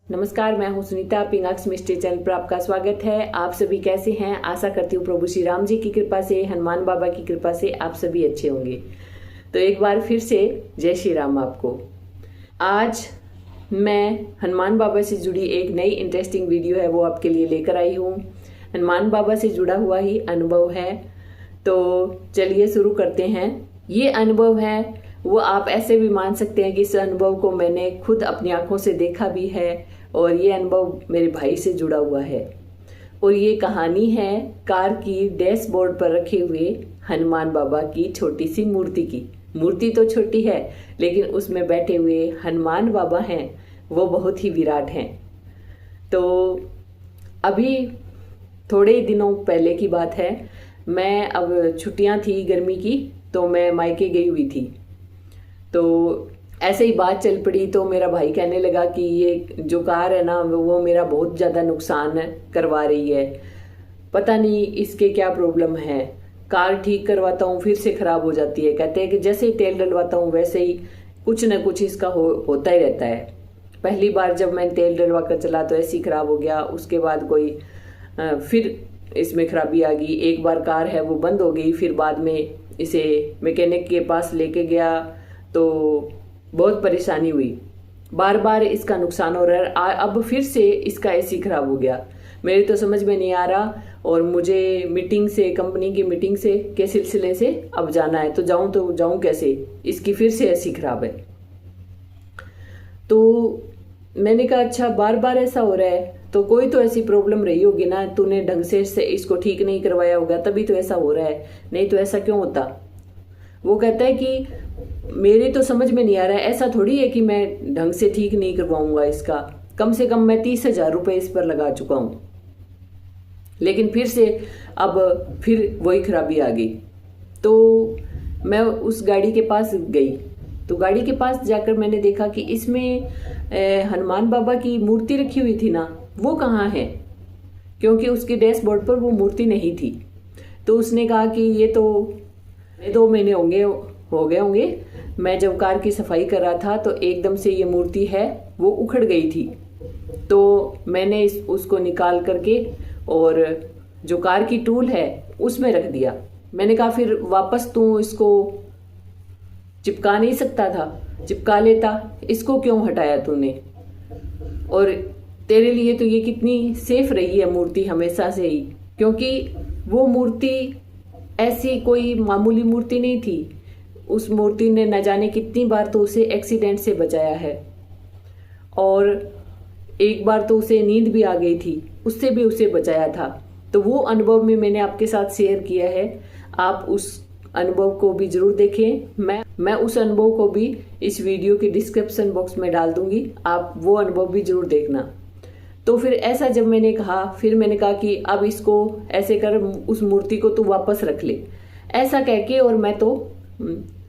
नमस्कार, मैं हूं सुनीता। पिंगाक्स मिस्ट्री चैनल पर आपका स्वागत है। आप सभी कैसे हैं? आशा करती हूँ प्रभु श्री राम जी की कृपा से, हनुमान बाबा की कृपा से आप सभी अच्छे होंगे। तो एक बार फिर से जय श्री राम आपको। आज मैं हनुमान बाबा से जुड़ी एक नई इंटरेस्टिंग वीडियो है वो आपके लिए लेकर आई हूँ। हनुमान बाबा से जुड़ा हुआ ही अनुभव है, तो चलिए शुरू करते हैं। ये अनुभव है वो आप ऐसे भी मान सकते हैं कि इस अनुभव को मैंने खुद अपनी आंखों से देखा भी है और ये अनुभव मेरे भाई से जुड़ा हुआ है। और ये कहानी है कार की डैशबोर्ड पर रखे हुए हनुमान बाबा की छोटी सी मूर्ति की। मूर्ति तो छोटी है लेकिन उसमें बैठे हुए हनुमान बाबा हैं वो बहुत ही विराट हैं। तो अभी थोड़े ही दिनों पहले की बात है, मैं अब छुट्टियां थी गर्मी की, तो मैं मायके गई हुई थी। तो ऐसे ही बात चल पड़ी तो मेरा भाई कहने लगा कि ये जो कार है ना वो मेरा बहुत ज़्यादा नुकसान करवा रही है, पता नहीं इसके क्या प्रॉब्लम है। कार ठीक करवाता हूँ फिर से ख़राब हो जाती है। कहते हैं कि जैसे ही तेल डलवाता हूँ वैसे ही कुछ न कुछ इसका होता ही रहता है। पहली बार जब मैंने तेल डलवा कर चला तो ऐसे ही ख़राब हो गया। उसके बाद कोई फिर इसमें खराबी आ गई। एक बार कार है वो बंद हो गई। फिर बाद में इसे मैकेनिक के पास लेके गया तो बहुत परेशानी हुई। बार बार इसका नुकसान हो रहा है। अब फिर से इसका एसी खराब हो गया। मेरे तो समझ में नहीं आ रहा और मुझे मीटिंग से, कंपनी की मीटिंग से के सिलसिले से अब जाना है। तो जाऊं कैसे? इसकी फिर से एसी खराब है। तो मैंने कहा अच्छा बार बार ऐसा हो रहा है तो कोई तो ऐसी प्रॉब्लम रही होगी ना, तूने ढंग से इसको ठीक नहीं करवाया होगा तभी तो ऐसा हो रहा है, नहीं तो ऐसा क्यों होता। वो कहता है कि मेरे तो समझ में नहीं आ रहा है, ऐसा थोड़ी है कि मैं ढंग से ठीक नहीं करवाऊंगा इसका। कम से कम मैं 30,000 रुपये इस पर लगा चुका हूं, लेकिन फिर से अब फिर वही खराबी आ गई। तो मैं उस गाड़ी के पास गई। तो गाड़ी के पास जाकर मैंने देखा कि इसमें हनुमान बाबा की मूर्ति रखी हुई थी ना, वो कहाँ है, क्योंकि उसके डैशबोर्ड पर वो मूर्ति नहीं थी। तो उसने कहा कि ये तो 2 महीने हो गए होंगे, मैं जब कार की सफाई कर रहा था तो एकदम से ये मूर्ति है वो उखड़ गई थी। तो मैंने उसको निकाल करके और जो कार की टूल है उसमें रख दिया। मैंने कहा फिर वापस तू इसको चिपका नहीं सकता था? चिपका लेता, इसको क्यों हटाया तूने? और तेरे लिए तो ये कितनी सेफ रही है मूर्ति हमेशा से ही, क्योंकि वो मूर्ति ऐसी कोई मामूली मूर्ति नहीं थी। उस मूर्ति ने न जाने कितनी बार तो उसे एक्सीडेंट से बचाया है और एक बार तो उसे नींद भी आ गई थी, उससे भी उसे बचाया था। तो वो अनुभव में मैंने आपके साथ शेयर किया है। आप उस अनुभव को भी जरूर देखें। मैं उस अनुभव को भी इस वीडियो के डिस्क्रिप्शन बॉक्स में डाल दूंगी, आप वो अनुभव भी जरूर देखना। तो फिर ऐसा जब मैंने कहा, फिर मैंने कहा कि अब इसको ऐसे कर, उस मूर्ति को तू वापस रख ले, ऐसा कह के और मैं तो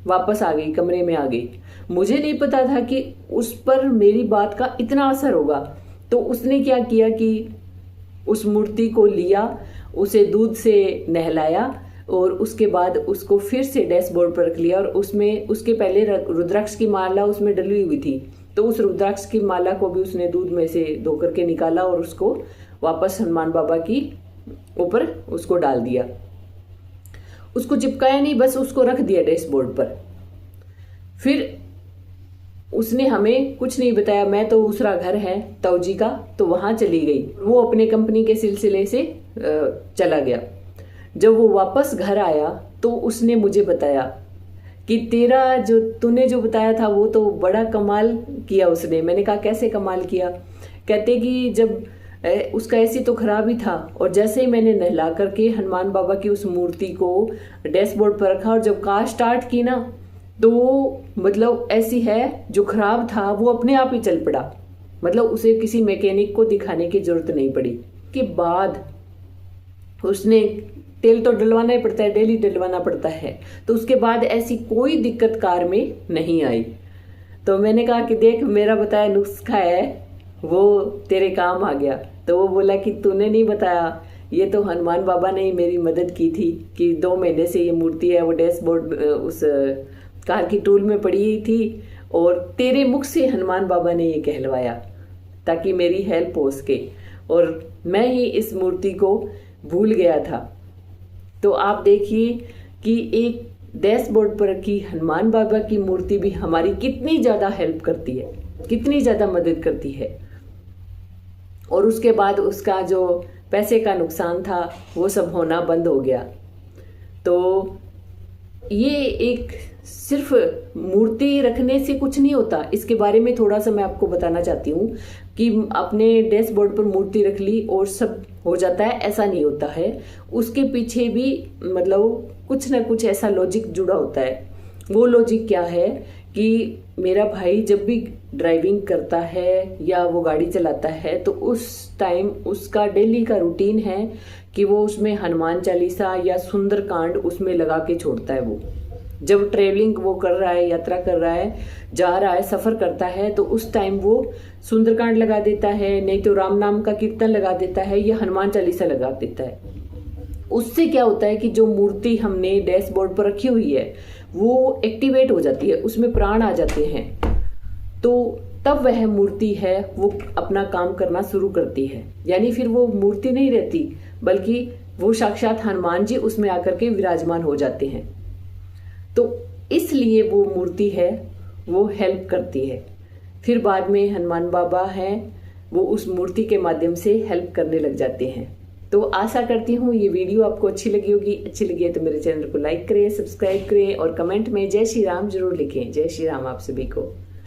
वापस आ गई, कमरे में आ गई। मुझे नहीं पता था कि उस पर मेरी बात का इतना असर होगा। तो उसने क्या किया कि उस मूर्ति को लिया, उसे दूध से नहलाया और उसके बाद उसको फिर से डैशबोर्ड पर रख लिया। और उसमें उसके पहले रुद्राक्ष की माला उसमें डली हुई थी, तो उस रुद्राक्ष की माला को भी उसने दूध में से धो करके निकाला और उसको वापस हनुमान बाबा की ऊपर उसको डाल दिया। उसको चिपकाया नहीं, बस उसको रख दिया डैशबोर्ड पर। फिर उसने हमें कुछ नहीं बताया। मैं तो दूसरा घर है तौजी का, तो वहां चली गई। वो अपने कंपनी के सिलसिले से चला गया। जब वो वापस घर आया तो उसने मुझे बताया कि तेरा जो तूने जो बताया था वो तो बड़ा कमाल किया उसने। मैंने कहा कैसे कमाल किया? कहते कि जब उसका एसी तो खराब ही था और जैसे ही मैंने नहला करके हनुमान बाबा की उस मूर्ति को डैशबोर्ड पर रखा और जब कार स्टार्ट की ना, तो मतलब ऐसी है जो खराब था वो अपने आप ही चल पड़ा। मतलब उसे किसी मैकेनिक को दिखाने की जरूरत नहीं पड़ी। के बाद उसने तेल तो डलवाना ही पड़ता है, डेली डलवाना पड़ता है, तो उसके बाद ऐसी कोई दिक्कत कार में नहीं आई। तो मैंने कहा कि देख, मेरा बताया नुस्खा है वो तेरे काम आ गया। तो वो बोला कि तूने नहीं बताया, ये तो हनुमान बाबा ने ही मेरी मदद की थी कि 2 महीने से ये मूर्ति है वो डैशबोर्ड उस कार की टूल में पड़ी थी और तेरे मुख से हनुमान बाबा ने ये कहलवाया। ताकि मेरी हेल्प हो सके, और मैं ही इस मूर्ति को भूल गया था। तो आप देखिए कि एक डैशबोर्ड पर रखी हनुमान बाबा की मूर्ति भी हमारी कितनी ज़्यादा हेल्प करती है, कितनी ज़्यादा मदद करती है। और उसके बाद उसका जो पैसे का नुकसान था वो सब होना बंद हो गया। तो ये एक सिर्फ मूर्ति रखने से कुछ नहीं होता, इसके बारे में थोड़ा सा मैं आपको बताना चाहती हूँ कि अपने डैशबोर्ड पर मूर्ति रख ली और सब हो जाता है, ऐसा नहीं होता है। उसके पीछे भी मतलब कुछ ना कुछ ऐसा लॉजिक जुड़ा होता है। वो लॉजिक क्या है कि मेरा भाई जब भी ड्राइविंग करता है या वो गाड़ी चलाता है तो उस टाइम उसका डेली का रूटीन है कि वो उसमें हनुमान चालीसा या सुंदरकांड उसमें लगा के छोड़ता है। वो जब ट्रेवलिंग वो कर रहा है, यात्रा कर रहा है, जा रहा है, सफर करता है, तो उस टाइम वो सुंदरकांड लगा देता है, नहीं तो राम नाम का कीर्तन लगा देता है या हनुमान चालीसा लगा देता है। उससे क्या होता है कि जो मूर्ति हमने डैशबोर्ड पर रखी हुई है वो एक्टिवेट हो जाती है, उसमें प्राण आ जाते हैं, तो तब वह मूर्ति है वो अपना काम करना शुरू करती है। यानी फिर वो मूर्ति नहीं रहती बल्कि वो साक्षात हनुमान जी उसमें आकर के विराजमान हो जाते हैं। तो इसलिए वो मूर्ति है वो हेल्प करती है। फिर बाद में हनुमान बाबा हैं वो उस मूर्ति के माध्यम से हेल्प करने लग जाते हैं। तो आशा करती हूँ ये वीडियो आपको अच्छी लगी होगी। अच्छी लगी है तो मेरे चैनल को लाइक करें, सब्सक्राइब करें और कमेंट में जय श्री राम जरूर लिखें। जय श्री राम आप सभी को।